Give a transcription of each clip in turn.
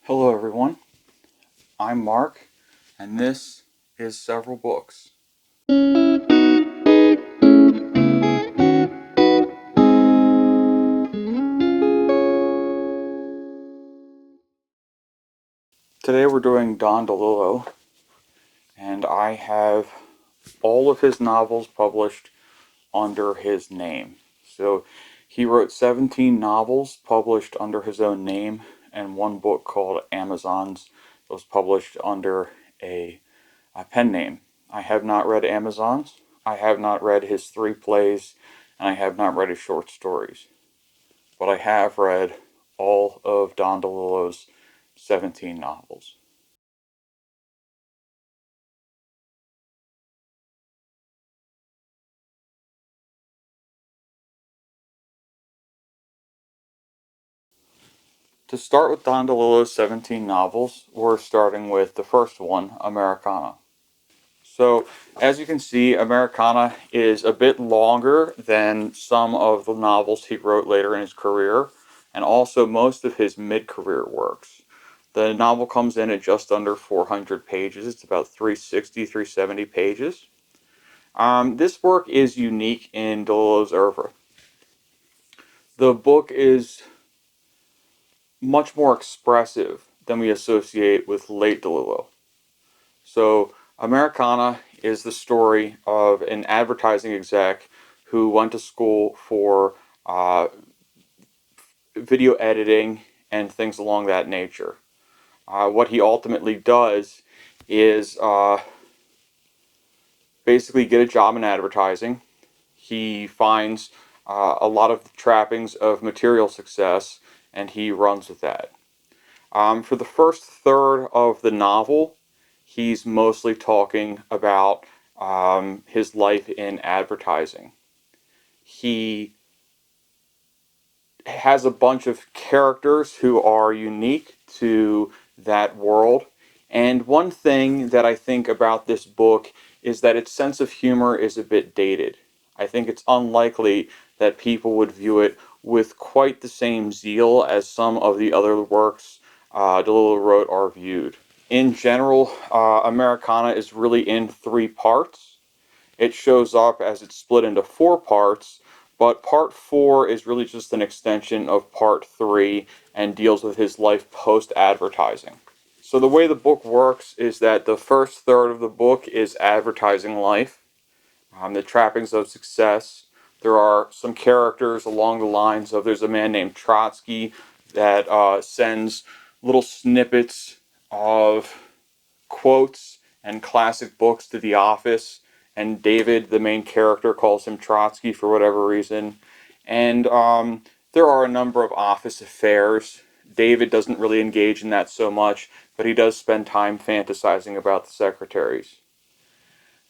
Hello everyone, I'm Mark, and this is Several Books. Today we're doing Don DeLillo, and I have all of his novels published under his name. So he wrote 17 novels published under his own name, and one book called Amazons that was published under a pen name. I have not read Amazons, I have not read his 3 plays, and I have not read his short stories. But I have read all of Don DeLillo's 17 novels. To start with Don DeLillo's 17 novels, we're starting with the first one, Americana. So, as you can see, Americana is a bit longer than some of the novels he wrote later in his career, and also most of his mid-career works. The novel comes in at just under 400 pages. It's about 360, 370 pages. This work is unique in DeLillo's oeuvre. The book is much more expressive than we associate with late DeLillo. So, Americana is the story of an advertising exec who went to school for video editing and things along that nature. What he ultimately does is basically get a job in advertising. He finds a lot of trappings of material success, and he runs with that. For the first third of the novel, he's mostly talking about his life in advertising. He has a bunch of characters who are unique to that world. And one thing that I think about this book is that its sense of humor is a bit dated. I think it's unlikely that people would view it with quite the same zeal as some of the other works DeLillo wrote are viewed. In general, Americana is really in 3 parts. It shows up as it's split into 4 parts, but part 4 is really just an extension of part 3 and deals with his life post-advertising. So the way the book works is that the first third of the book is advertising life, the trappings of success. There are some characters along the lines of there's a man named Trotsky that sends little snippets of quotes and classic books to the office, and David, the main character, calls him Trotsky for whatever reason. And there are a number of office affairs. David doesn't really engage in that so much, but he does spend time fantasizing about the secretaries.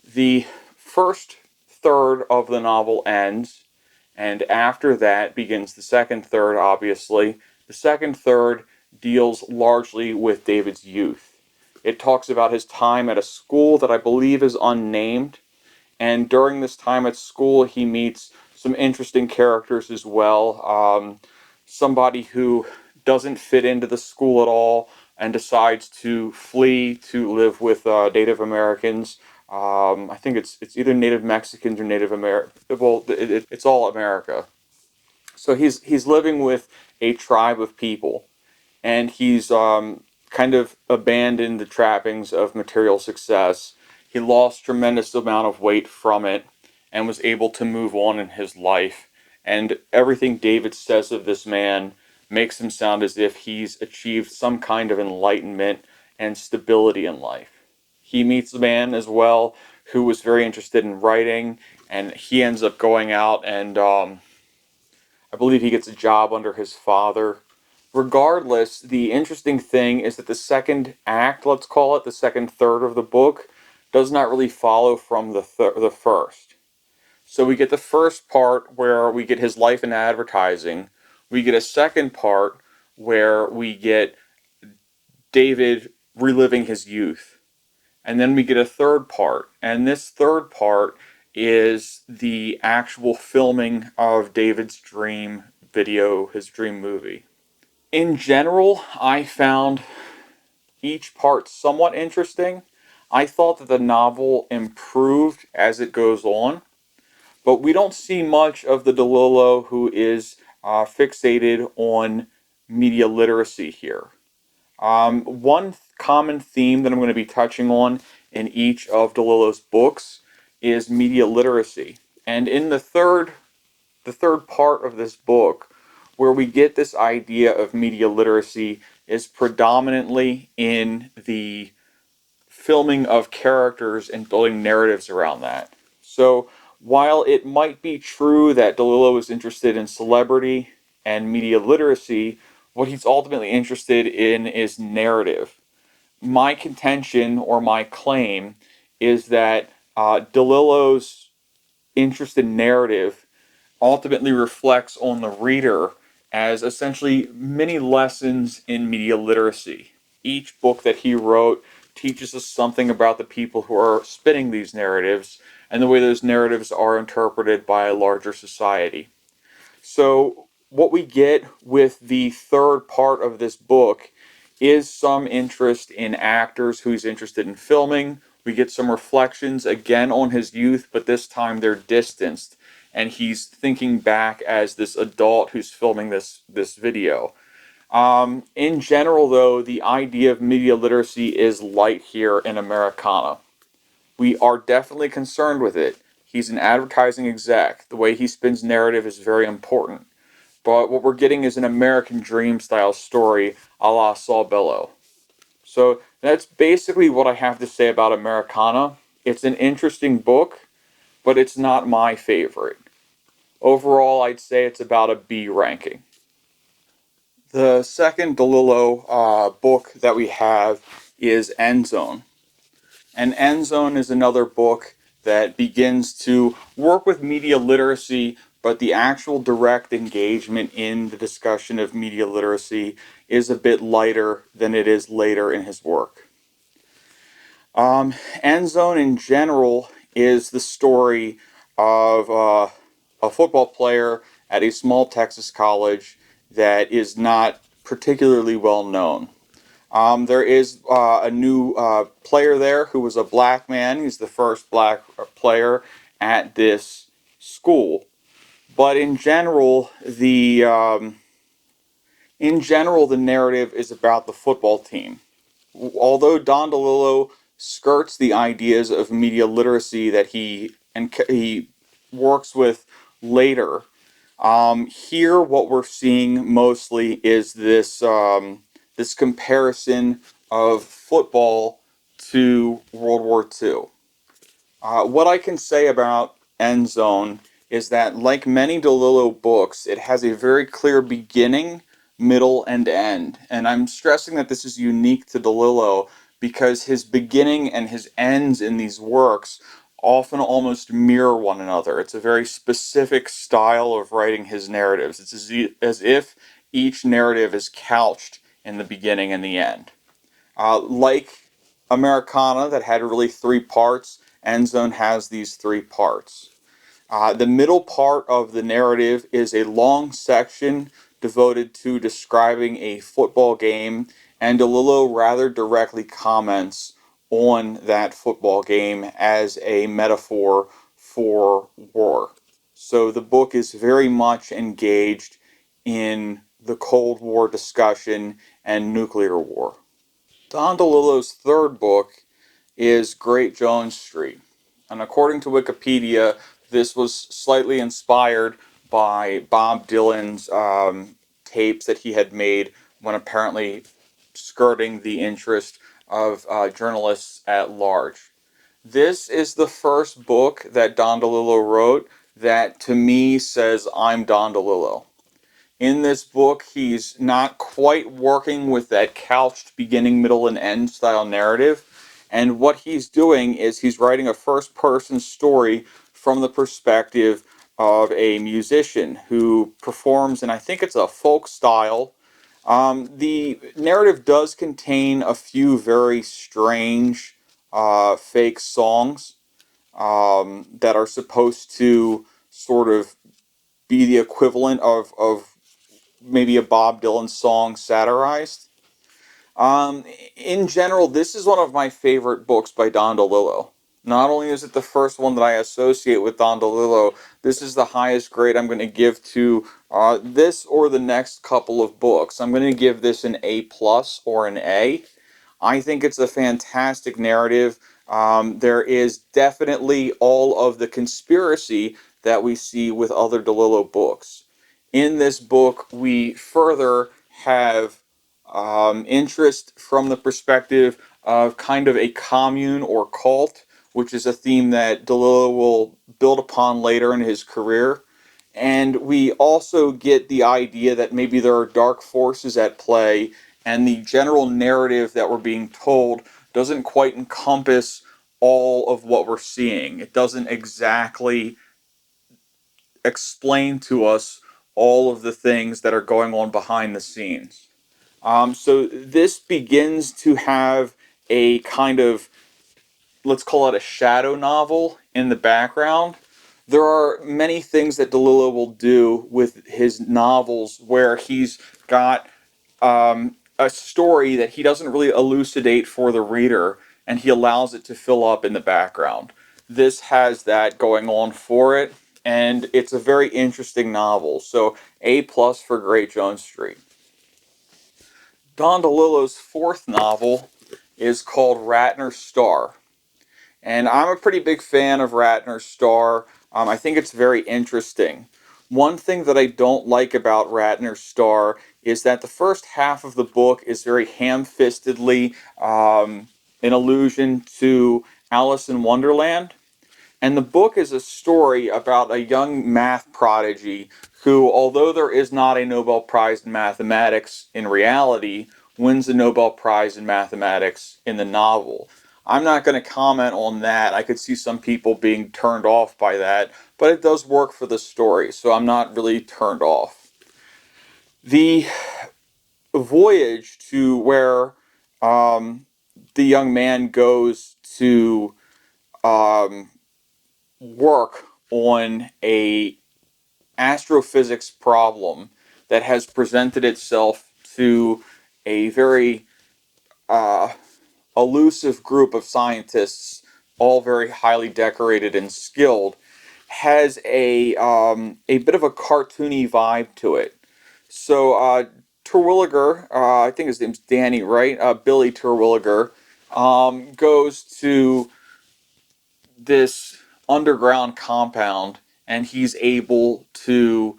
The first third of the novel ends, and after that begins the second third, obviously. The second third deals largely with David's youth. It talks about his time at a school that I believe is unnamed, and during this time at school he meets some interesting characters as well. Somebody who doesn't fit into the school at all and decides to flee to live with Native Americans. I think it's either Native Mexicans or Native American. Well, it's all America. So he's living with a tribe of people, and he's kind of abandoned the trappings of material success. He lost tremendous amount of weight from it and was able to move on in his life. And everything David says of this man makes him sound as if he's achieved some kind of enlightenment and stability in life. He meets a man as well who was very interested in writing, and he ends up going out and I believe he gets a job under his father. Regardless, the interesting thing is that the second act, let's call it, the second third of the book, does not really follow from the first. So we get the first part where we get his life in advertising. We get a second part where we get David reliving his youth. And then we get a third part. And this third part is the actual filming of David's dream video, his dream movie. In general, I found each part somewhat interesting. I thought that the novel improved as it goes on, but we don't see much of the DeLillo who is fixated on media literacy here. One common theme that I'm going to be touching on in each of DeLillo's books is media literacy. And in the third part of this book, where we get this idea of media literacy, is predominantly in the filming of characters and building narratives around that. So while it might be true that DeLillo is interested in celebrity and media literacy, what he's ultimately interested in is narrative. My contention or my claim is that DeLillo's interest in narrative ultimately reflects on the reader as essentially many lessons in media literacy. Each book that he wrote teaches us something about the people who are spinning these narratives and the way those narratives are interpreted by a larger society. So, what we get with the third part of this book is some interest in actors who he's interested in filming. We get some reflections again on his youth, but this time they're distanced, and he's thinking back as this adult who's filming this video. In general, though, the idea of media literacy is light here in Americana. We are definitely concerned with it. He's an advertising exec. The way he spins narrative is very important. But what we're getting is an American Dream style story a la Saul Bellow. So that's basically what I have to say about Americana. It's an interesting book, but it's not my favorite. Overall, I'd say it's about a B ranking. The second DeLillo book that we have is EndZone. And EndZone is another book that begins to work with media literacy, but the actual direct engagement in the discussion of media literacy is a bit lighter than it is later in his work. EndZone in general is the story of a football player at a small Texas college that is not particularly well known. There is a new player there who was a black man. He's the first black player at this school. But in general, the narrative is about the football team. Although Don DeLillo skirts the ideas of media literacy that he works with later, here what we're seeing mostly is this comparison of football to World War II. What I can say about EndZone is that, like many DeLillo books, it has a very clear beginning, middle, and end. And I'm stressing that this is unique to DeLillo because his beginning and his ends in these works often almost mirror one another. It's a very specific style of writing his narratives. It's as if each narrative is couched in the beginning and the end. Like Americana, that had really three parts, EndZone has these three parts. The middle part of the narrative is a long section devoted to describing a football game, and DeLillo rather directly comments on that football game as a metaphor for war. So the book is very much engaged in the Cold War discussion and nuclear war. Don DeLillo's third book is Great Jones Street. And according to Wikipedia, this was slightly inspired by Bob Dylan's tapes that he had made when apparently skirting the interest of journalists at large. This is the first book that Don DeLillo wrote that to me says, I'm Don DeLillo. In this book, he's not quite working with that couched beginning, middle, and end style narrative. And what he's doing is he's writing a first person story from the perspective of a musician who performs, and I think it's a folk style. The narrative does contain a few very strange fake songs that are supposed to sort of be the equivalent of maybe a Bob Dylan song satirized. Um, in general, this is one of my favorite books by Don DeLillo. Not only is it the first one that I associate with Don DeLillo, this is the highest grade I'm going to give to this or the next couple of books. I'm going to give this an A plus or an A. I think it's a fantastic narrative. There is definitely all of the conspiracy that we see with other DeLillo books. In this book, we further have interest from the perspective of kind of a commune or cult, which is a theme that DeLillo will build upon later in his career. And we also get the idea that maybe there are dark forces at play, and the general narrative that we're being told doesn't quite encompass all of what we're seeing. It doesn't exactly explain to us all of the things that are going on behind the scenes. So this begins to have a kind of, let's call it a shadow novel in the background. There are many things that DeLillo will do with his novels where he's got a story that he doesn't really elucidate for the reader, and he allows it to fill up in the background. This has that going on for it, and it's a very interesting novel. So A plus for Great Jones Street. Don DeLillo's fourth novel is called Ratner's Star. And I'm a pretty big fan of Ratner's Star. I think it's very interesting. One thing that I don't like about Ratner's Star is that the first half of the book is very ham-fistedly an allusion to Alice in Wonderland. And the book is a story about a young math prodigy who, although there is not a Nobel Prize in mathematics in reality, wins the Nobel Prize in mathematics in the novel. I'm not going to comment on that. I could see some people being turned off by that, but it does work for the story, so I'm not really turned off. The voyage to where the young man goes to um, work on a astrophysics problem that has presented itself to a very uh, elusive group of scientists, all very highly decorated and skilled, has a bit of a cartoony vibe to it. So Terwilliger, I think his name's Danny, right? Billy Terwilliger goes to this underground compound, and he's able to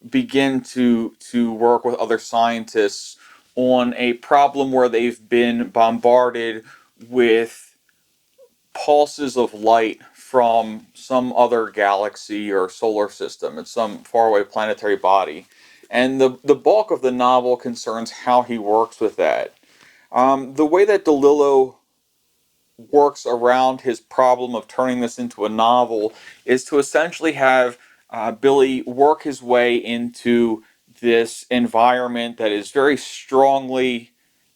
begin to work with other scientists on a problem where they've been bombarded with pulses of light from some other galaxy or solar system. It's some faraway planetary body. And the bulk of the novel concerns how he works with that. The way that DeLillo works around his problem of turning this into a novel is to essentially have Billy work his way into this environment that is very strongly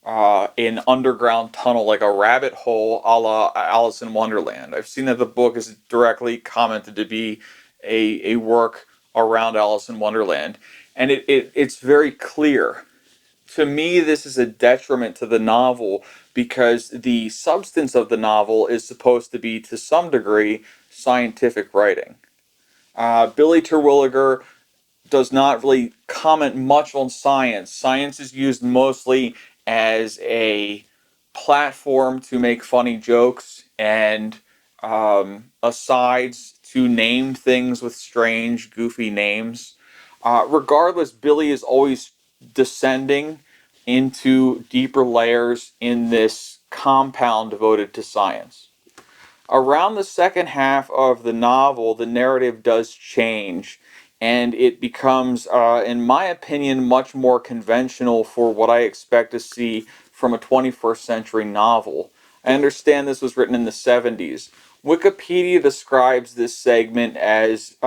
an underground tunnel, like a rabbit hole a la Alice in Wonderland. I've seen that the book is directly commented to be a work around Alice in Wonderland. And it's very clear. To me, this is a detriment to the novel because the substance of the novel is supposed to be, to some degree, scientific writing. Billy Terwilliger does not really comment much on science. Science is used mostly as a platform to make funny jokes and asides to name things with strange, goofy names. Regardless, Billy is always descending into deeper layers in this compound devoted to science. Around the second half of the novel, the narrative does change, and it becomes, in my opinion, much more conventional for what I expect to see from a 21st century novel. I understand this was written in the 70s. Wikipedia describes this segment as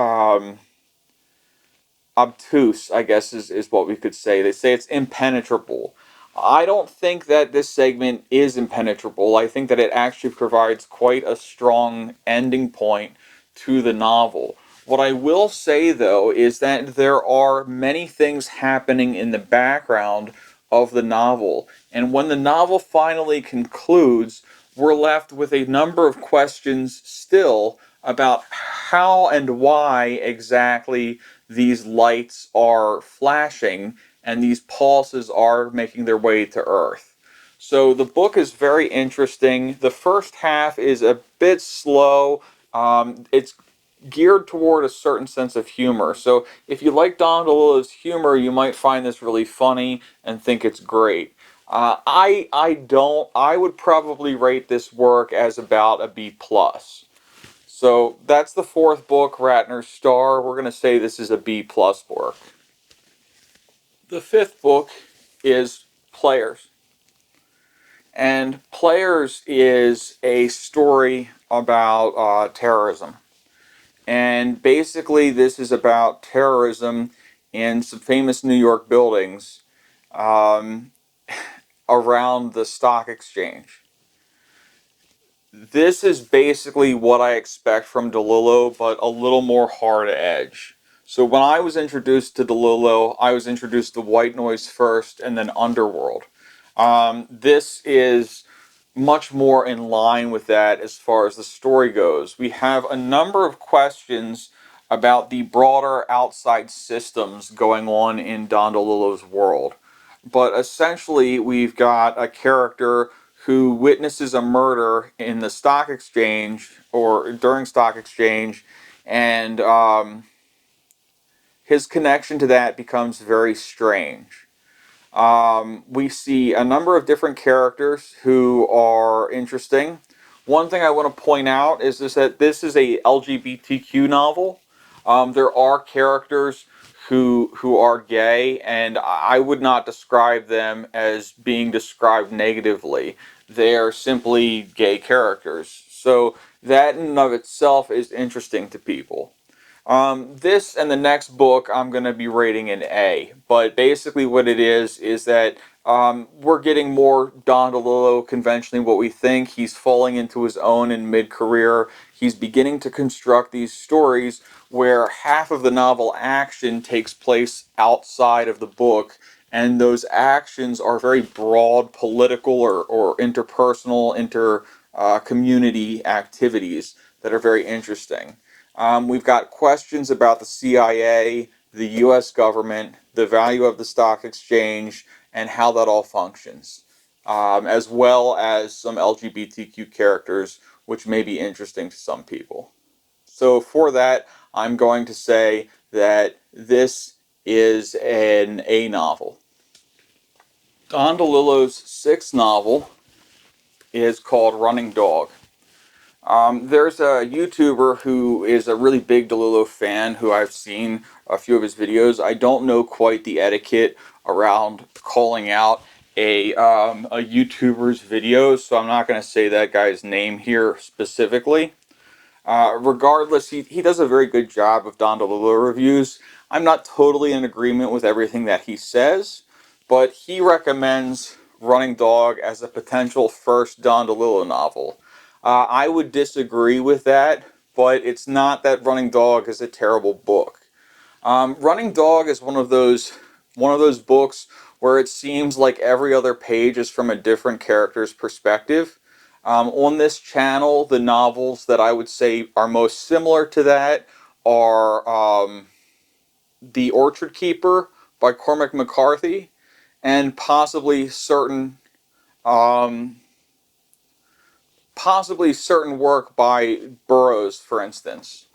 obtuse, I guess is what we could say. They say it's impenetrable. I don't think that this segment is impenetrable. I think that it actually provides quite a strong ending point to the novel. What I will say, though, is that there are many things happening in the background of the novel. And when the novel finally concludes, we're left with a number of questions still about how and why exactly these lights are flashing and these pulses are making their way to Earth. So the book is very interesting. The first half is a bit slow. It's geared toward a certain sense of humor. So if you like Don DeLillo's humor, you might find this really funny and think it's great. I don't. I would probably rate this work as about a B plus. So that's the fourth book, Ratner's Star. We're going to say this is a B plus work. The fifth book is Players. And Players is a story about terrorism. And basically, this is about terrorism in some famous New York buildings um, around the stock exchange. This is basically what I expect from DeLillo, but a little more hard edge. So when I was introduced to DeLillo, I was introduced to White Noise first and then Underworld. This is much more in line with that as far as the story goes. We have a number of questions about the broader outside systems going on in Don DeLillo's world. But essentially, we've got a character who witnesses a murder in the stock exchange or during stock exchange, and his connection to that becomes very strange. We see a number of different characters who are interesting. One thing I want to point out is that this is a LGBTQ novel. There are characters who are gay, and I would not describe them as being described negatively. They are simply gay characters. So that in and of itself is interesting to people. This and the next book I'm going to be rating an A, but basically what it is that we're getting more Don DeLillo conventionally what we think. He's falling into his own in mid-career. He's beginning to construct these stories where half of the novel action takes place outside of the book, and those actions are very broad political or interpersonal, community activities that are very interesting. We've got questions about the CIA, the U.S. government, the value of the stock exchange, and how that all functions, as well as some LGBTQ characters, which may be interesting to some people. So for that, I'm going to say that this is an A novel. Don DeLillo's sixth novel is called Running Dog. There's a YouTuber who is a really big DeLillo fan who I've seen a few of his videos. I don't know quite the etiquette around calling out a YouTuber's videos, so I'm not going to say that guy's name here specifically. Regardless, he does a very good job of Don DeLillo reviews. I'm not totally in agreement with everything that he says, but he recommends Running Dog as a potential first Don DeLillo novel. I would disagree with that, but it's not that Running Dog is a terrible book. Running Dog is one of those books where it seems like every other page is from a different character's perspective. On this channel, the novels that I would say are most similar to that are The Orchard Keeper by Cormac McCarthy, and um, possibly certain work by Burroughs, for instance.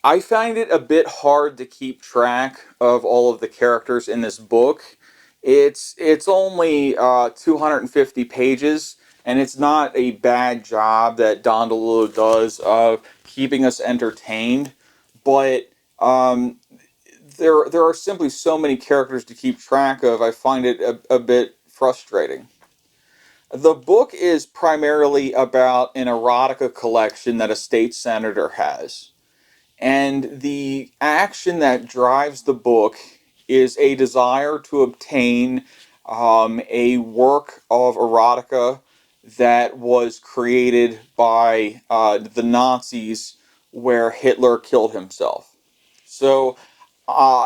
I find it a bit hard to keep track of all of the characters in this book. It's only 250 pages, and it's not a bad job that Don DeLillo does of keeping us entertained. But there are simply so many characters to keep track of. I find it a bit frustrating. The book is primarily about an erotica collection that a state senator has. And the action that drives the book is a desire to obtain a work of erotica that was created by the Nazis where Hitler killed himself. So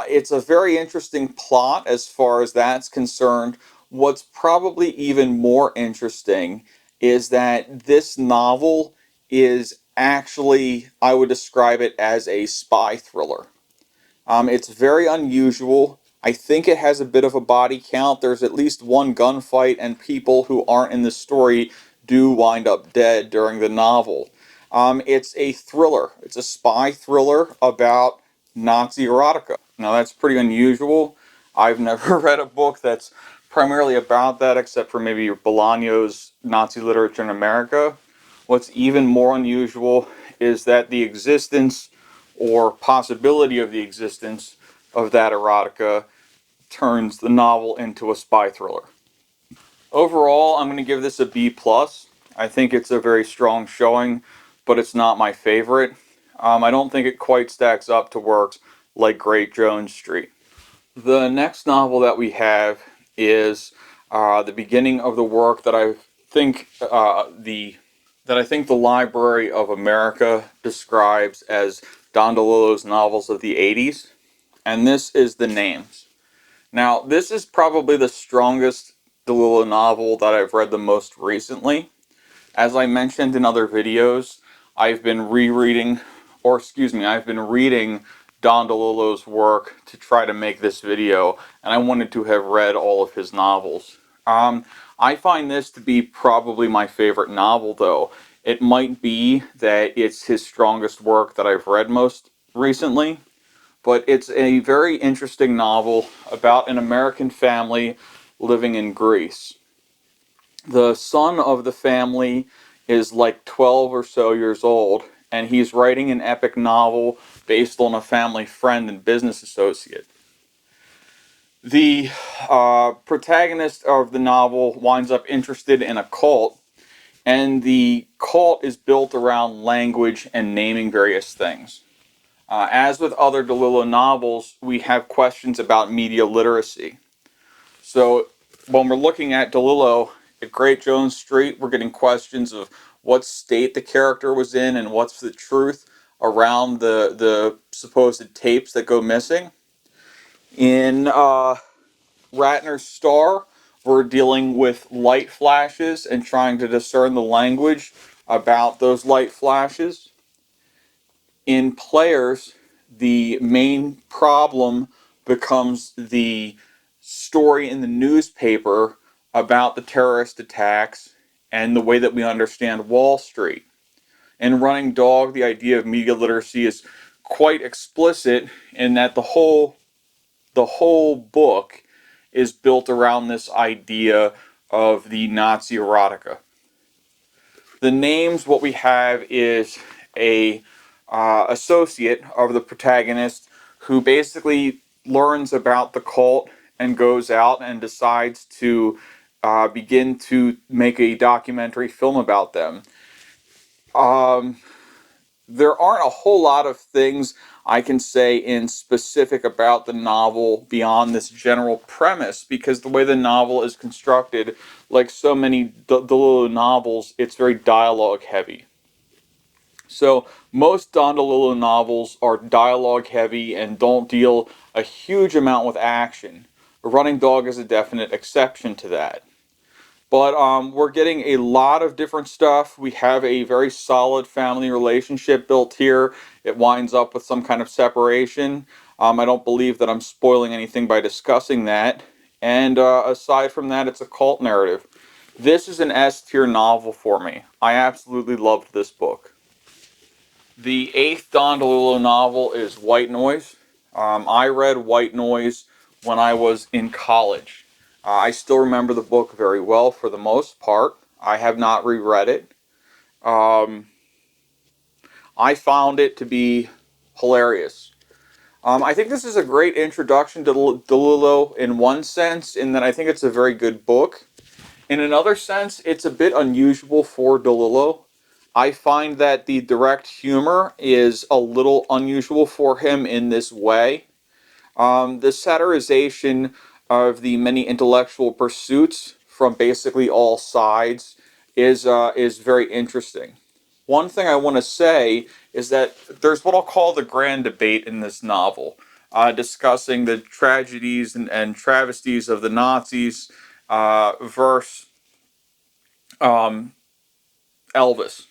It's a very interesting plot as far as that's concerned. What's probably even more interesting is that this novel is actually, I would describe it as a spy thriller. It's very unusual. I think it has a bit of a body count. There's at least one gunfight, and people who aren't in the story do wind up dead during the novel. It's a thriller. It's a spy thriller about Nazi erotica. Now, that's pretty unusual. I've never read a book that's primarily about that, except for maybe Bolaño's Nazi Literature in America. What's even more unusual is that the existence or possibility of the existence of that erotica turns the novel into a spy thriller. Overall, I'm going to give this a B plus. I think it's a very strong showing, but it's not my favorite. I don't think it quite stacks up to works like Great Jones Street. The next novel that we have is the beginning of the work that I think the Library of America describes as Don DeLillo's novels of the 80s, and this is The Names. Now, this is probably the strongest DeLillo novel that I've read the most recently. As I mentioned in other videos, I've been I've been reading Don DeLillo's work to try to make this video, and I wanted to have read all of his novels. I find this to be probably my favorite novel, though. It might be that it's his strongest work that I've read most recently, but it's a very interesting novel about an American family living in Greece. The son of the family is like 12 or so years old, and he's writing an epic novel based on a family friend and business associate. The protagonist of the novel winds up interested in a cult, and the cult is built around language and naming various things. As with other DeLillo novels, we have questions about media literacy. So when we're looking at DeLillo at Great Jones Street, we're getting questions of what state the character was in and what's the truth around the supposed tapes that go missing. In Ratner's Star, we're dealing with light flashes and trying to discern the language about those light flashes. In Players, the main problem becomes the story in the newspaper about the terrorist attacks and the way that we understand Wall Street. In Running Dog, the idea of media literacy is quite explicit in that the whole book is built around this idea of the Nazi erotica. The Names, what we have is a associate of the protagonist who basically learns about the cult and goes out and decides to begin to make a documentary film about them. There aren't a whole lot of things I can say in specific about the novel beyond this general premise, because the way the novel is constructed, like so many DeLillo novels, it's very dialogue heavy. So most Don DeLillo novels are dialogue heavy and don't deal a huge amount with action. Running Dog is a definite exception to that. But we're getting a lot of different stuff. We have a very solid family relationship built here. It winds up with some kind of separation. I don't believe that I'm spoiling anything by discussing that. And aside from that, it's a cult narrative. This is an S tier novel for me. I absolutely loved this book. The eighth Don DeLillo novel is White Noise. I read White Noise when I was in college. I still remember the book very well for the most part. I have not reread it. I found it to be hilarious. I think this is a great introduction to DeLillo in one sense, in that I think it's a very good book. In another sense, it's a bit unusual for DeLillo. I find that the direct humor is a little unusual for him in this way. The satirization of the many intellectual pursuits from basically all sides is very interesting. One thing I want to say is that there's what I'll call the grand debate in this novel. discussing the tragedies and travesties of the Nazis versus um, Elvis.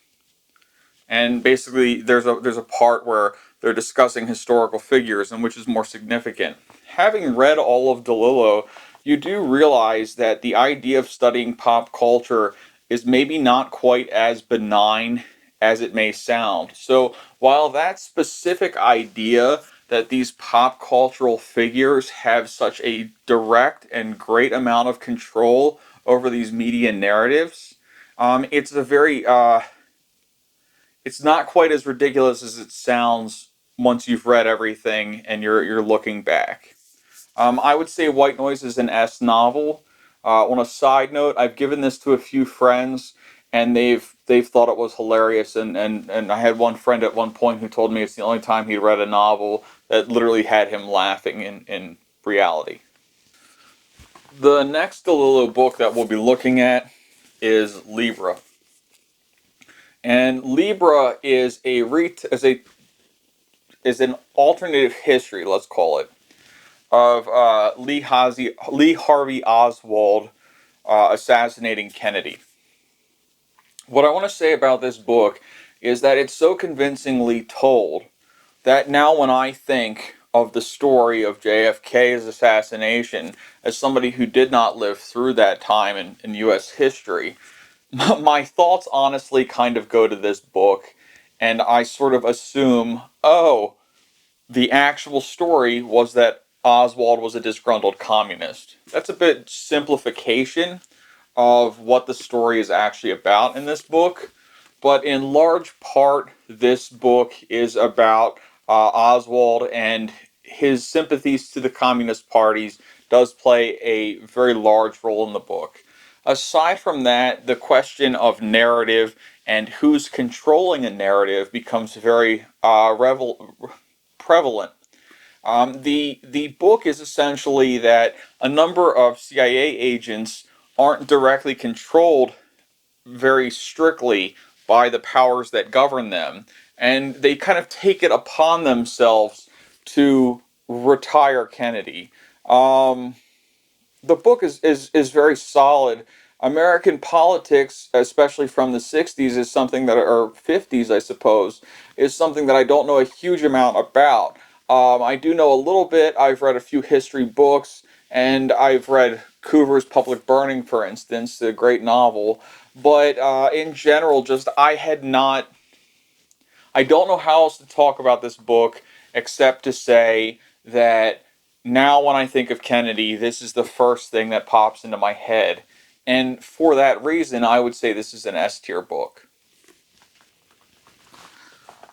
And basically, there's a part where they're discussing historical figures and which is more significant. Having read all of DeLillo, you do realize that the idea of studying pop culture is maybe not quite as benign as it may sound. So while that specific idea that these pop cultural figures have such a direct and great amount of control over these media narratives, it's a very it's not quite as ridiculous as it sounds once you've read everything and you're looking back. I would say White Noise is an S novel. On a side note, I've given this to a few friends, and they've thought it was hilarious. And I had one friend at one point who told me it's the only time he read a novel that literally had him laughing in reality. The next DeLillo book that we'll be looking at is Libra. And Libra is is an alternative history, let's call it, of Lee Harvey Oswald assassinating Kennedy. What I want to say about this book is that it's so convincingly told that now when I think of the story of JFK's assassination as somebody who did not live through that time in U.S. history, my thoughts honestly kind of go to this book, and I sort of assume, oh, the actual story was that Oswald was a disgruntled communist. That's a bit simplification of what the story is actually about in this book, but in large part, this book is about Oswald, and his sympathies to the communist parties does play a very large role in the book. Aside from that, the question of narrative and who's controlling a narrative becomes very prevalent. The book is essentially that a number of CIA agents aren't directly controlled very strictly by the powers that govern them, and they kind of take it upon themselves to retire Kennedy. Um, the book is very solid. American politics, especially from the 60s, is something that, or 50s, I suppose, is something that I don't know a huge amount about. I do know a little bit. I've read a few history books, and I've read Coover's Public Burning, for instance, a great novel. But in general, just I don't know how else to talk about this book except to say that now when I think of Kennedy, this is the first thing that pops into my head. And for that reason, I would say this is an S tier book.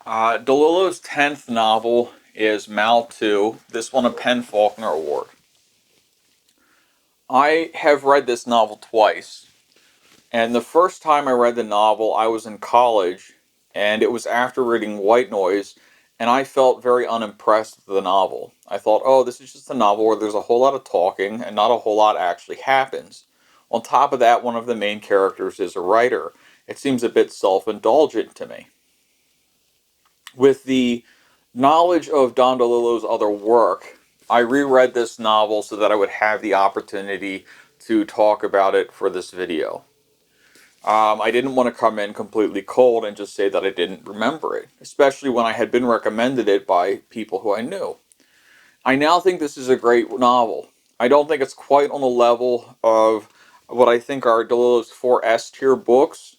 DeLillo's 10th novel is Mao II, this won a Penn Faulkner Award. I have read this novel twice. And the first time I read the novel, I was in college, and it was after reading White Noise, and I felt very unimpressed with the novel. I thought, oh, this is just a novel where there's a whole lot of talking, and not a whole lot actually happens. On top of that, one of the main characters is a writer. It seems a bit self-indulgent to me. With the knowledge of Don DeLillo's other work, I reread this novel so that I would have the opportunity to talk about it for this video. I didn't want to come in completely cold and just say that I didn't remember it, especially when I had been recommended it by people who I knew. I now think this is a great novel. I don't think it's quite on the level of what I think are DeLillo's 4 S tier books,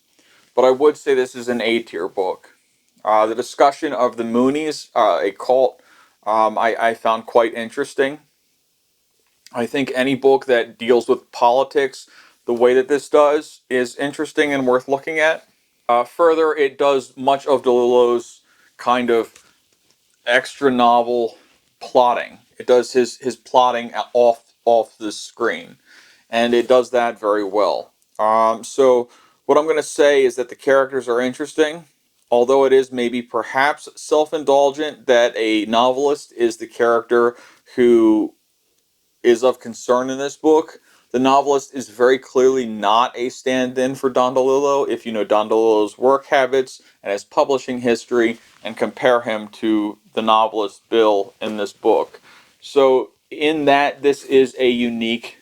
but I would say this is an A tier book. The discussion of the Moonies, a cult, I found quite interesting. I think any book that deals with politics the way that this does is interesting and worth looking at. Further, it does much of DeLillo's kind of extra novel plotting. It does his plotting off the screen, and it does that very well. So what I'm going to say is that the characters are interesting, although it is maybe perhaps self-indulgent that a novelist is the character who is of concern in this book. The novelist is very clearly not a stand-in for Don DeLillo. If you know Don DeLillo's work habits and his publishing history and compare him to the novelist Bill in this book, So in that, this is a unique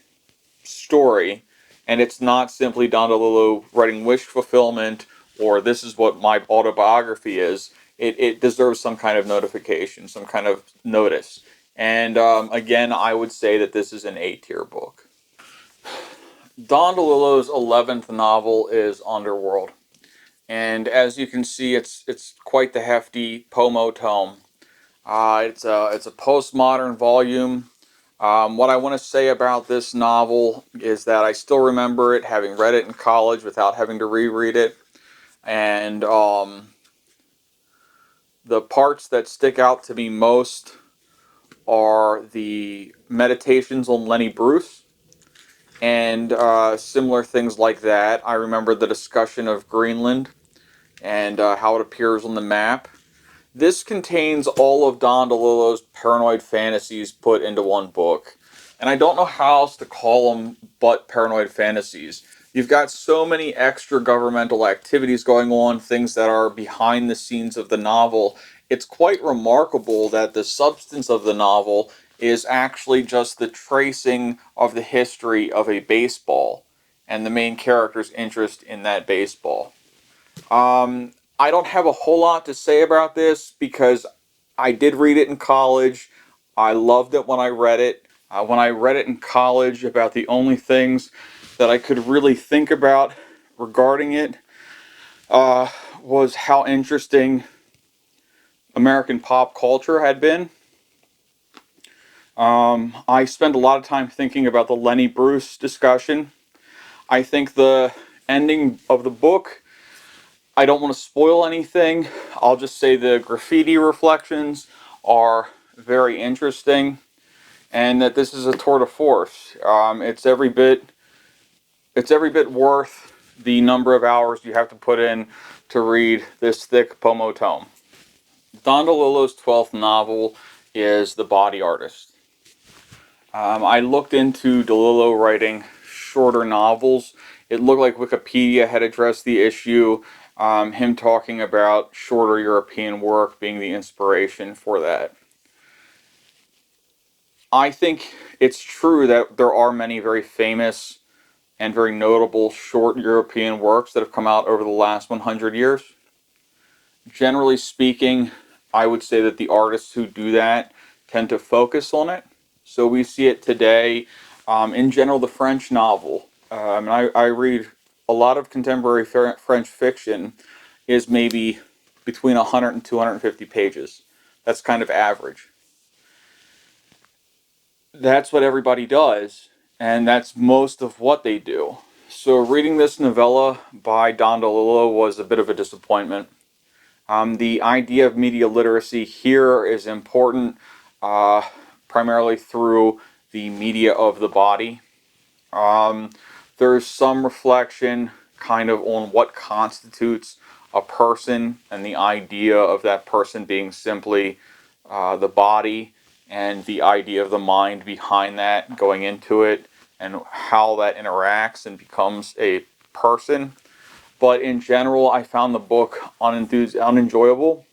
story, and it's not simply Don DeLillo writing wish fulfillment or this is what my autobiography is. It deserves some kind of notification, some kind of notice. And again, I would say that this is an A-tier book. Don DeLillo's 11th novel is Underworld. And as you can see, it's quite the hefty Pomo tome. It's a postmodern volume. What I want to say about this novel is that I still remember it, having read it in college without having to reread it. And the parts that stick out to me most are the meditations on Lenny Bruce and similar things like that. I remember the discussion of Greenland and how it appears on the map. This contains all of Don DeLillo's paranoid fantasies put into one book. And I don't know how else to call them but paranoid fantasies. You've got so many extra governmental activities going on, things that are behind the scenes of the novel. It's quite remarkable that the substance of the novel is actually just the tracing of the history of a baseball and the main character's interest in that baseball. I don't have a whole lot to say about this because I did read it in college. I loved it when I read it. When I read it in college, about the only things that I could really think about regarding it was how interesting American pop culture had been. I spent a lot of time thinking about the Lenny Bruce discussion. I think the ending of the book, I don't want to spoil anything. I'll just say the graffiti reflections are very interesting, and that this is a tour de force. It's every bit worth the number of hours you have to put in to read this thick Pomo tome. Don DeLillo's 12th novel is The Body Artist. I looked into DeLillo writing shorter novels. It looked like Wikipedia had addressed the issue, him talking about shorter European work being the inspiration for that. I think it's true that there are many very famous and very notable short European works that have come out over the last 100 years. Generally speaking, I would say that the artists who do that tend to focus on it. So we see it today. In general, the French novel, and I read a lot of contemporary French fiction, is maybe between 100 and 250 pages. That's kind of average. That's what everybody does, and that's most of what they do. So reading this novella by Don DeLillo was a bit of a disappointment. The idea of media literacy here is important, primarily through the media of the body. There's some reflection kind of on what constitutes a person and the idea of that person being simply the body and the idea of the mind behind that going into it and how that interacts and becomes a person. But in general, I found the book unenjoyable.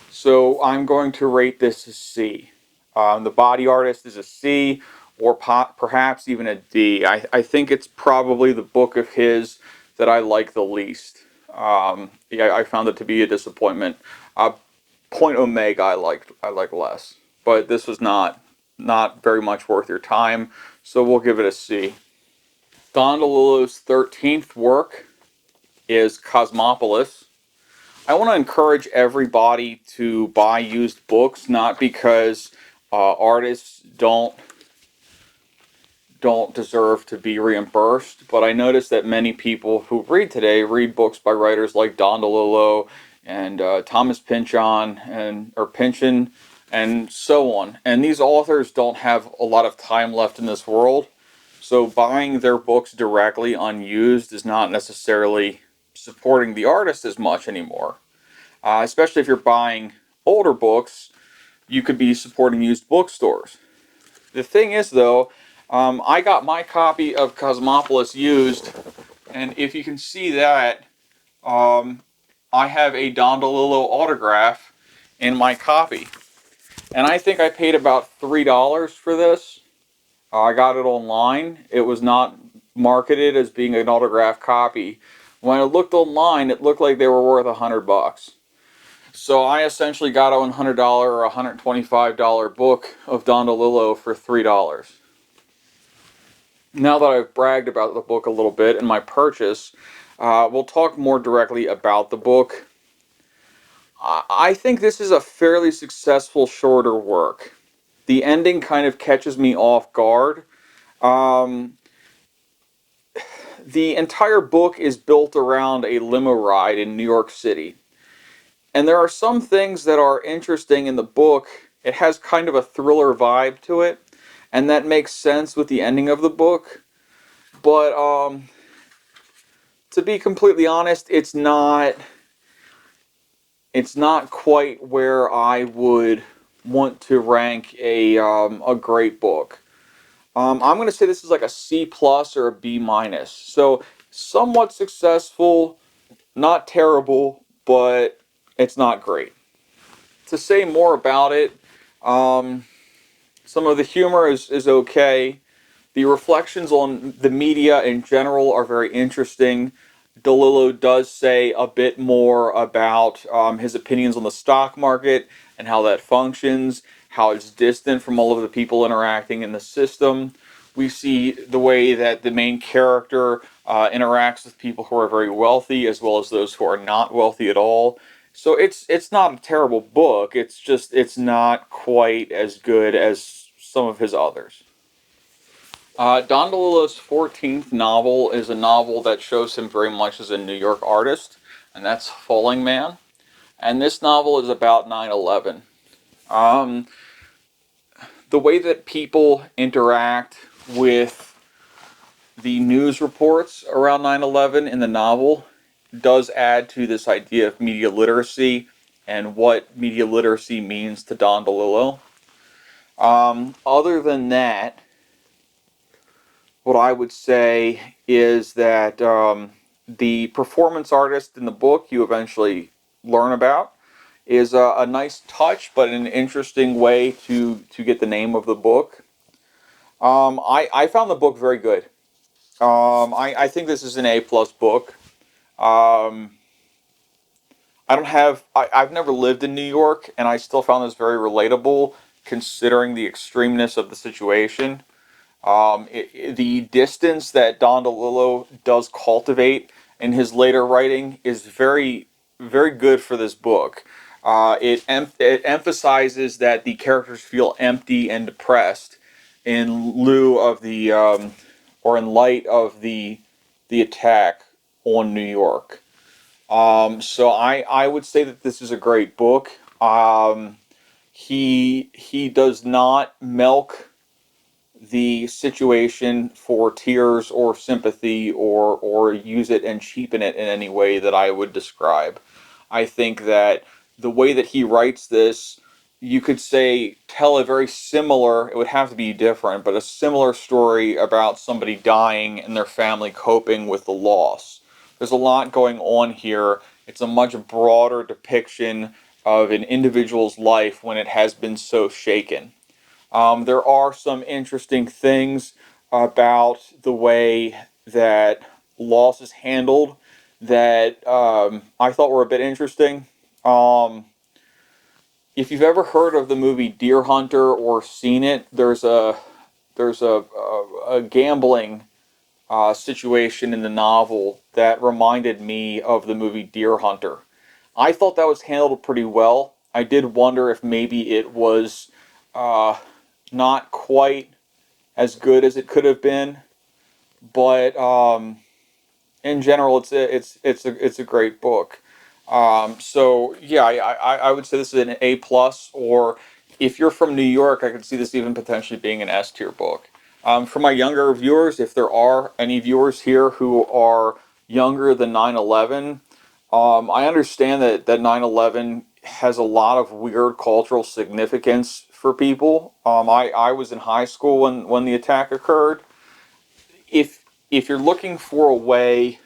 So I'm going to rate this a C. The Body Artist is a C, or perhaps even a D. I think it's probably the book of his that I like the least. Yeah, I found it to be a disappointment. Point Omega I like less, but this was not very much worth your time. So we'll give it a C. Don DeLillo's 13th work is Cosmopolis. I want to encourage everybody to buy used books, not because artists don't deserve to be reimbursed, but I notice that many people who read today read books by writers like Don DeLillo and Thomas Pynchon and so on. And these authors don't have a lot of time left in this world, so buying their books directly unused is not necessarily supporting the artist as much anymore. Especially if you're buying older books, you could be supporting used bookstores. The thing is, though, I got my copy of Cosmopolis used, and if you can see that, I have a Don DeLillo autograph in my copy. And I think I paid about $3 for this. I got it online. It was not marketed as being an autographed copy. When I looked online, it looked like they were worth $100. So I essentially got a $100 or $125 book of Don DeLillo for $3. Now that I've bragged about the book a little bit and my purchase, we'll talk more directly about the book. I think this is a fairly successful shorter work. The ending kind of catches me off guard. Um, the entire book is built around a limo ride in New York City. And there are some things that are interesting in the book. It has kind of a thriller vibe to it, and that makes sense with the ending of the book. But to be completely honest, it's not quite where I would want to rank a great book. I'm going to say this is like a C plus or a B minus. So somewhat successful, not terrible, but it's not great. To say more about it, um, some of the humor is okay. The reflections on the media in general are very interesting. DeLillo does say a bit more about his opinions on the stock market and how that functions, how it's distant from all of the people interacting in the system. We see the way that the main character interacts with people who are very wealthy as well as those who are not wealthy at all. So it's not a terrible book. It's just it's not quite as good as some of his others. Don DeLillo's 14th novel is a novel that shows him very much as a New York artist, and that's Falling Man. And this novel is about 9/11. Um, the way that people interact with the news reports around 9/11 in the novel does add to this idea of media literacy and what media literacy means to Don DeLillo. Other than that, what I would say is that the performance artist in the book you eventually learn about is a nice touch, but an interesting way to get the name of the book. I found the book very good. I think this is an A plus book. Um, I've never lived in New York, and I still found this very relatable considering the extremeness of the situation. The distance that Don DeLillo does cultivate in his later writing is very, very good for this book. It emphasizes that the characters feel empty and depressed in lieu of or in light of the attack on New York. So I would say that this is a great book. He does not milk the situation for tears or sympathy or use it and cheapen it in any way that I would describe. I think that the way that he writes this, you could say tell a very similar, it would have to be different, but a similar story about somebody dying and their family coping with the loss. There's a lot going on here. It's a much broader depiction of an individual's life when it has been so shaken. There are some interesting things about the way that loss is handled that I thought were a bit interesting. Um, if you've ever heard of the movie Deer Hunter or seen it, there's a gambling situation in the novel that reminded me of the movie Deer Hunter. I thought that was handled pretty well. I did wonder if maybe it was uh, not quite as good as it could have been, but in general, it's a great book. So yeah, I would say this is an A plus, or if you're from New York, I could see this even potentially being an S tier book. For my younger viewers, if there are any viewers here who are younger than 9/11, I understand that 9/11 has a lot of weird cultural significance for people. I was in high school when the attack occurred. If you're looking for a way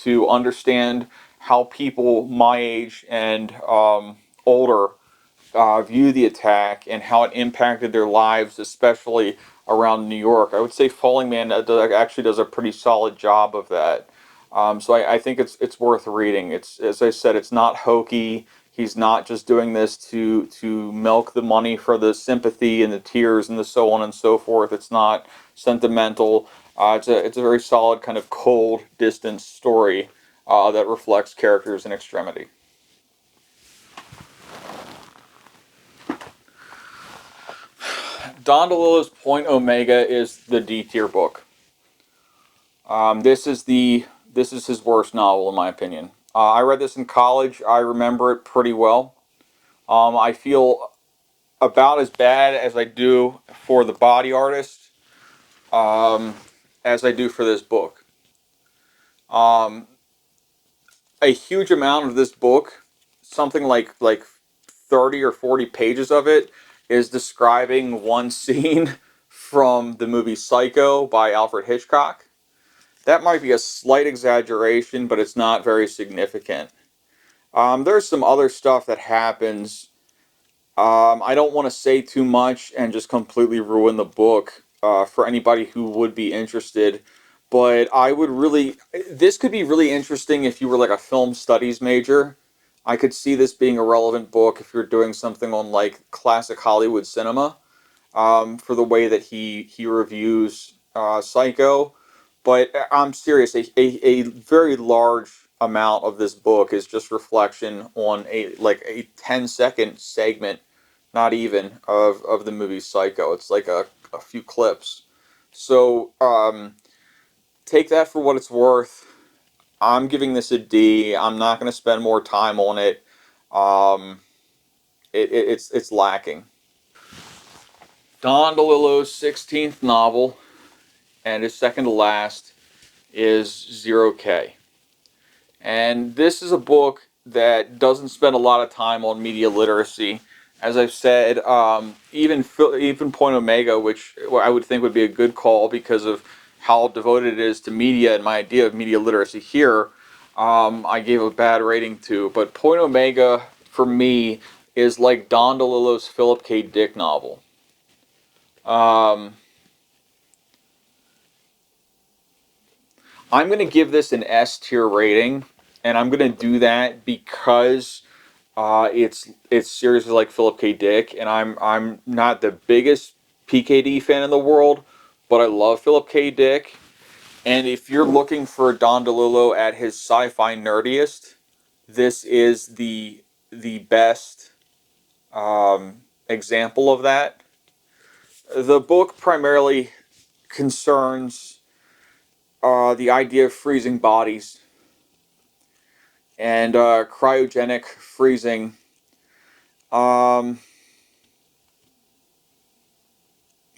to understand how people my age and older view the attack and how it impacted their lives, especially around New York. I would say Falling Man actually does a pretty solid job of that. So I think it's worth reading. It's, as I said, it's not hokey. He's not just doing this to milk the money for the sympathy and the tears and the so on and so forth. It's not sentimental. It's a very solid kind of cold, distant story that reflects characters in extremity. Don DeLillo's Point Omega is the D tier book. This is his worst novel in my opinion. I read this in college. I remember it pretty well. I feel about as bad as I do for The Body Artist um, as I do for this book. Um, a huge amount of this book, something like 30 or 40 pages of it, is describing one scene from the movie Psycho by Alfred Hitchcock. That might be a slight exaggeration, but it's not very significant. There's some other stuff that happens. I don't want to say too much and just completely ruin the book for anybody who would be interested. But I would really, this could be really interesting if you were like a film studies major. I could see this being a relevant book if you're doing something on like classic Hollywood cinema for the way that he reviews Psycho. But I'm serious. A very large amount of this book is just reflection on a 10-second segment, not even of the movie Psycho. It's like a few clips. So take that for what it's worth. I'm giving this a D. I'm not going to spend more time on it. Um, it's lacking. Don DeLillo's 16th novel and his second to last is Zero K. And this is a book that doesn't spend a lot of time on media literacy. As I've said, even Point Omega, which I would think would be a good call because of how devoted it is to media and my idea of media literacy here, I gave a bad rating to. But Point Omega, for me, is like Don DeLillo's Philip K. Dick novel. Um, I'm going to give this an S tier rating, and I'm going to do that because it's seriously like Philip K. Dick, and I'm not the biggest PKD fan in the world, but I love Philip K. Dick. And if you're looking for Don DeLillo at his sci-fi nerdiest, this is the best example of that. The book primarily concerns the idea of freezing bodies and cryogenic freezing. Um,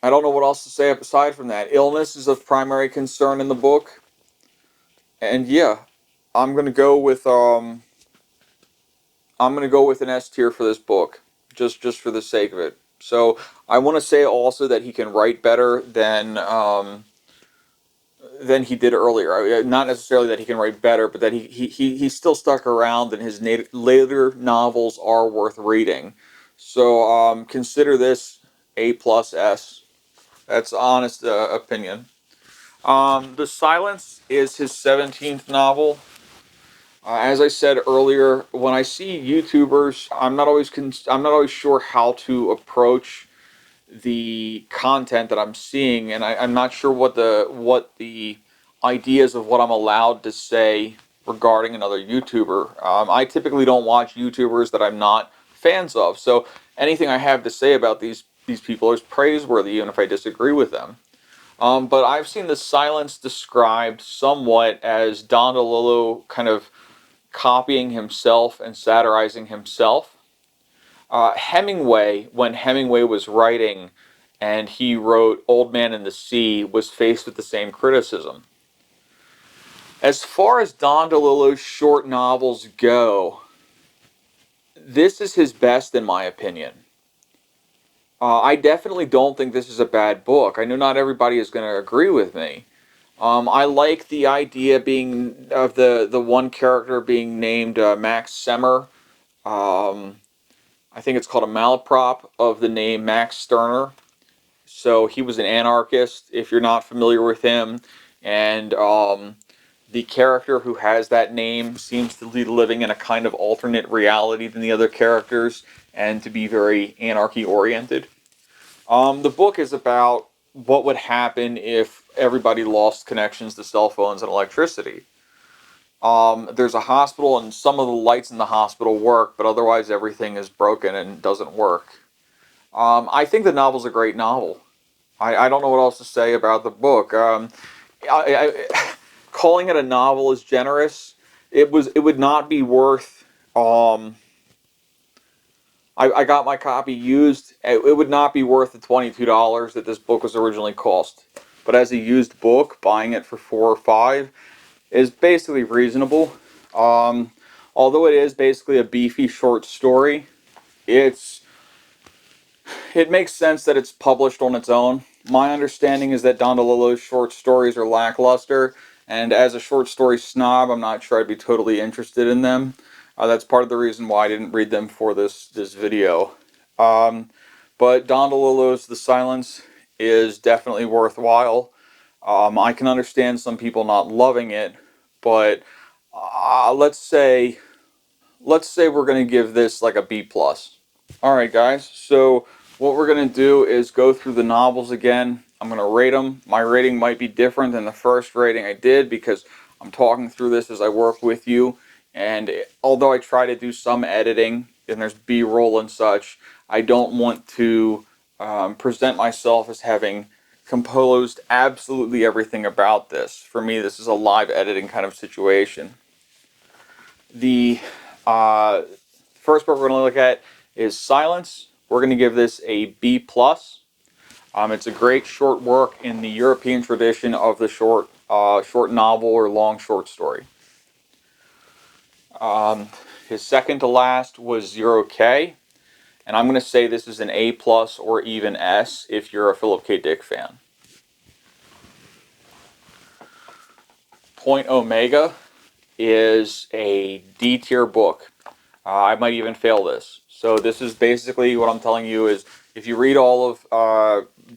I don't know what else to say aside from that. Illness is of primary concern in the book, and yeah, I'm gonna go with I'm gonna go with an S tier for this book, just for the sake of it. So I want to say also that he can write better than he did earlier. Not necessarily that he can write better, but that he's still stuck around, and his later novels are worth reading. So consider this A plus S. That's honest opinion. The Silence is his 17th novel. As I said earlier, when I see YouTubers, I'm not always sure how to approach the content that I'm seeing, and I'm not sure what the ideas of what I'm allowed to say regarding another YouTuber. I typically don't watch YouTubers that I'm not fans of, so anything I have to say about these people is praiseworthy, even if I disagree with them. But I've seen The Silence described somewhat as Don DeLillo kind of copying himself and satirizing himself. Hemingway, when Hemingway was writing and he wrote Old Man and the Sea, was faced with the same criticism. As far as Don DeLillo's short novels go, this is his best in my opinion. I definitely don't think this is a bad book. I know not everybody is going to agree with me. I like the idea being of the one character being named Max Semmer. Um, I think it's called a malaprop of the name Max Stirner. So he was an anarchist, if you're not familiar with him. And the character who has that name seems to be living in a kind of alternate reality than the other characters and to be very anarchy oriented. The book is about what would happen if everybody lost connections to cell phones and electricity. There's a hospital, and some of the lights in the hospital work, but otherwise everything is broken and doesn't work. I think the novel's a great novel. I don't know what else to say about the book. Calling it a novel is generous. It would not be worth. I got my copy used. It would not be worth the $22 that this book was originally cost. But as a used book, buying it for 4 or 5 is basically reasonable. Um, Although it is basically a beefy short story, it's it makes sense that it's published on its own. My understanding is that Don DeLillo's short stories are lackluster, and as a short story snob, I'm not sure I'd be totally interested in them. That's part of the reason why I didn't read them for this video. Um, but Don DeLillo's The Silence is definitely worthwhile. I can understand some people not loving it, but let's say we're going to give this like a B plus. All right, guys. So what we're going to do is go through the novels again. I'm going to rate them. My rating might be different than the first rating I did because I'm talking through this as I work with you. And although I try to do some editing and there's B-roll and such, I don't want to present myself as having composed absolutely everything about this. For me, this is a live editing kind of situation. The uh, first book we're going to look at is Silence. We're going to give this a B plus. It's a great short work in the European tradition of the short novel or long short story. His second to last was Zero K, and I'm going to say this is an A plus or even S if you're a Philip K. Dick fan. Point Omega is a D tier book. I might even fail this. So this is basically what I'm telling you is if you read all of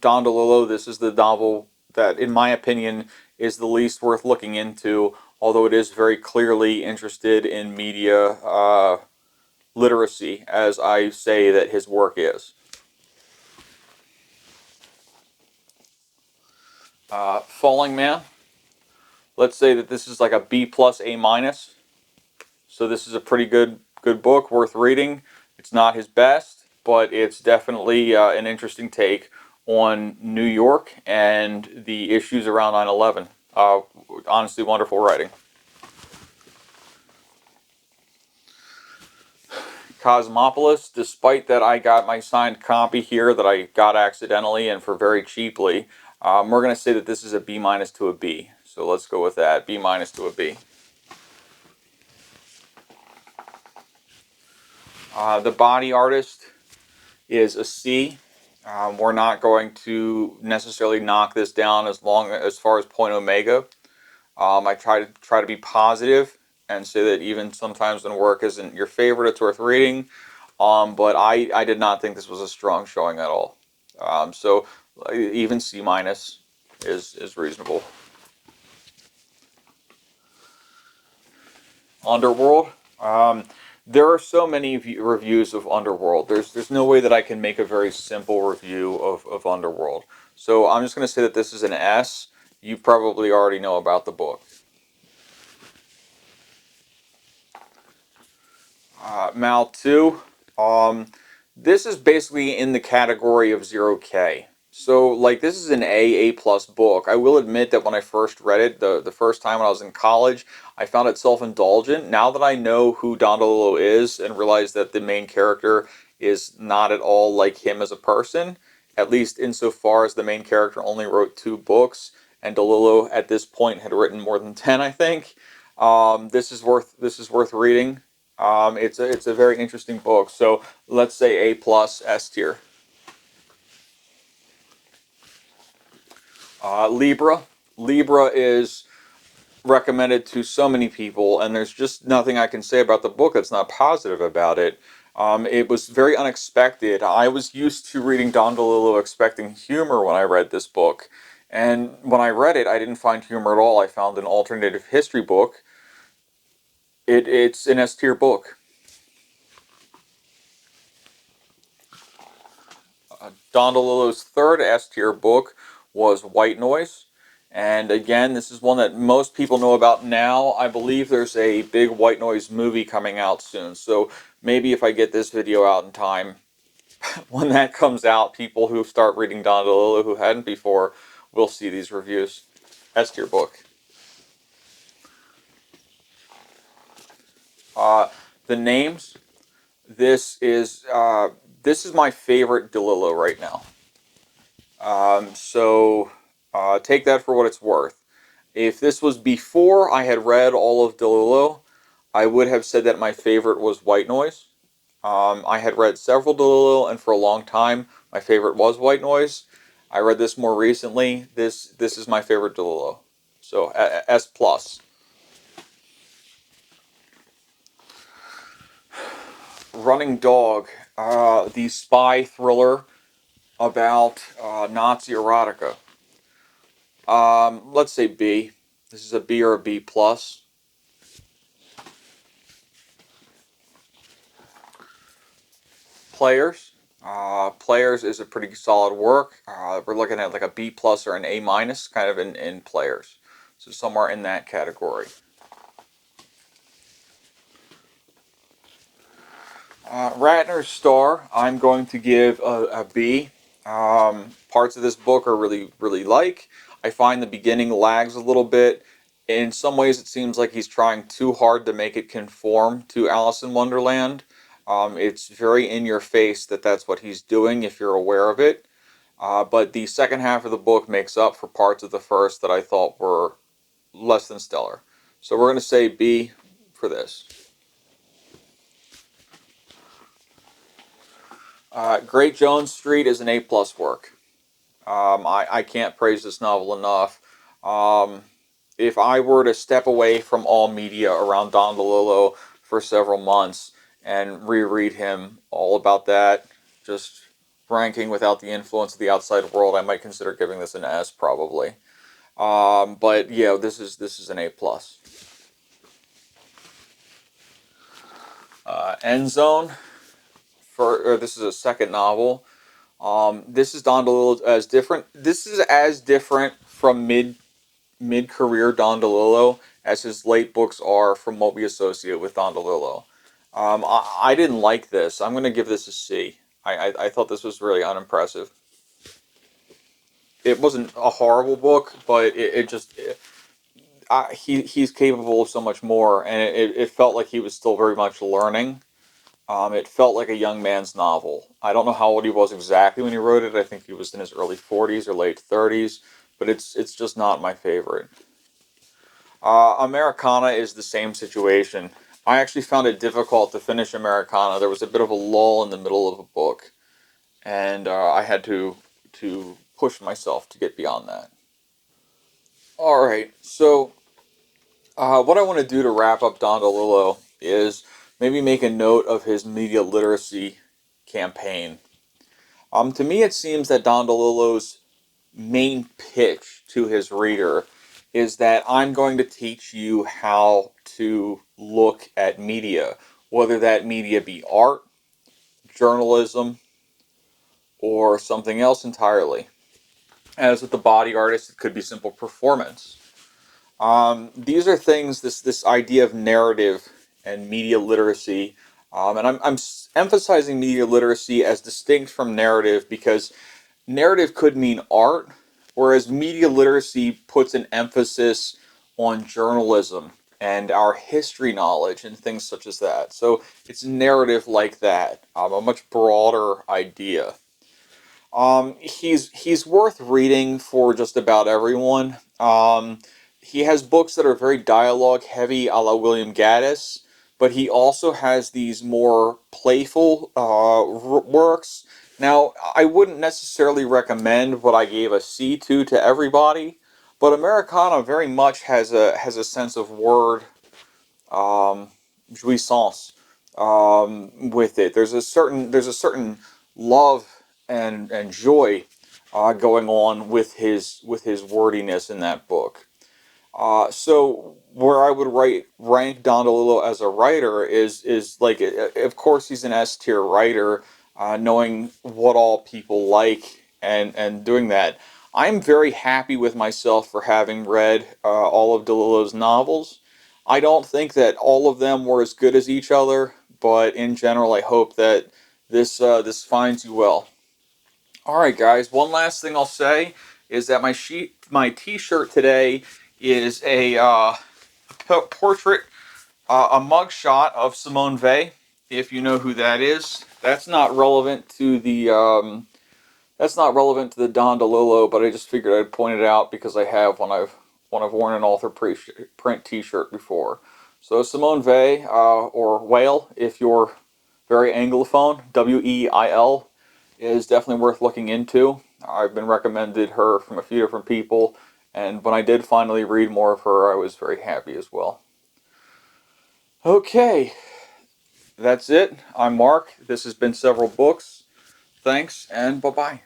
Don DeLillo, this is the novel that, in my opinion, is the least worth looking into, although it is very clearly interested in media literacy, as I say that his work is. Falling Man, let's say that this is like a B plus A minus. So this is a pretty good book, worth reading. It's not his best, but it's definitely an interesting take on New York and the issues around 9/11. Honestly, wonderful writing. Cosmopolis, despite that I got my signed copy here that I got accidentally and for very cheaply, we're going to say that this is a B minus to a B. So let's go with that, B minus to a B. The Body Artist is a C. We're not going to necessarily knock this down as far as Point Omega. I try to be positive and say that even sometimes when work isn't your favorite, it's worth reading. But I did not think this was a strong showing at all. So even C minus is reasonable. Underworld. There are so many reviews of Underworld. There's no way that I can make a very simple review of Underworld. So I'm just going to say that this is an S. You probably already know about the book. Mao II. This is basically in the category of Zero K. So, like, this is an A plus book. I will admit that when I first read it, the first time when I was in college, I found it self-indulgent. Now that I know who Don DeLillo is and realize that the main character is not at all like him as a person, at least insofar as the main character only wrote 2 books, and DeLillo at this point had written more than 10, I think. This is worth reading. It's a very interesting book. So let's say A plus S tier. Libra. Libra is recommended to so many people, and there's just nothing I can say about the book that's not positive about it. It was very unexpected. I was used to reading Don DeLillo expecting humor when I read this book. And when I read it, I didn't find humor at all. I found an alternative history book. It's an S tier book. Don DeLillo's third S tier book was White Noise. And again, this is one that most people know about now. I believe there's a big White Noise movie coming out soon. So maybe if I get this video out in time, when that comes out, people who start reading Don DeLillo who hadn't before will see these reviews. S tier book. The names. This is my favorite DeLillo right now. So take that for what it's worth. If this was before I had read all of DeLillo, I would have said that my favorite was White Noise. I had read several DeLillo, and for a long time, my favorite was White Noise. I read this more recently. This is my favorite DeLillo. So S plus. Running Dog, the spy thriller about Nazi erotica. Let's say B. This is a B or a B plus. Players. Players is a pretty solid work. We're looking at like a B plus or an A minus kind of in Players. So somewhere in that category. Ratner's Star, I'm going to give a B. Parts of this book are really like. I find the beginning lags a little bit. In some ways, it seems like he's trying too hard to make it conform to Alice in Wonderland. It's very in your face that that's what he's doing if you're aware of it. But the second half of the book makes up for parts of the first that I thought were less than stellar. So we're going to say B for this. Great Jones Street is an A plus work. I can't praise this novel enough. If I were to step away from all media around Don DeLillo for several months and reread him, all about that, just ranking without the influence of the outside world, I might consider giving this an S probably. But yeah, this is an A plus. EndZone. This is a second novel. This is Don DeLillo as different. This is as different from mid career Don DeLillo as his late books are from what we associate with Don DeLillo. I didn't like this. I'm going to give this a C. I thought this was really unimpressive. It wasn't a horrible book, but he's capable of so much more, and it felt like he was still very much learning. It felt like a young man's novel. I don't know how old he was exactly when he wrote it. I think he was in his early 40s or late 30s, but it's just not my favorite. Americana is the same situation. I actually found it difficult to finish Americana. There was a bit of a lull in the middle of a book, and I had to push myself to get beyond that. All right, so what I want to do to wrap up Don DeLillo is maybe make a note of his media literacy campaign. To me, it seems that Don DeLillo's main pitch to his reader is that I'm going to teach you how to look at media, whether that media be art, journalism, or something else entirely. As with the body artist, it could be simple performance. These are things, this idea of narrative and media literacy, and I'm emphasizing media literacy as distinct from narrative because narrative could mean art, whereas media literacy puts an emphasis on journalism and our history knowledge and things such as that. So it's narrative like that, a much broader idea. He's worth reading for just about everyone. He has books that are very dialogue heavy, a la William Gaddis, but he also has these more playful works. Now, I wouldn't necessarily recommend what I gave a C to everybody, but Americana very much has a sense of word jouissance. with it. There's a certain love and joy going on with his wordiness in that book. So where I would rank Don DeLillo as a writer is like, of course he's an S tier writer, knowing what all people like and doing that. I'm very happy with myself for having read all of DeLillo's novels. I don't think that all of them were as good as each other, but in general, I hope that this finds you well. All right, guys. One last thing I'll say is that my T-shirt today is a portrait, a mugshot of Simone Weil. If you know who that is, that's not relevant to the Don DeLillo, but I just figured I'd point it out because I have when I've worn an author print T-shirt before. So Simone Weil, or Whale, if you're very anglophone, Weil, is definitely worth looking into. I've been recommended her from a few different people, and when I did finally read more of her, I was very happy as well. Okay, that's it. I'm Mark. This has been Several Books. Thanks, and bye bye.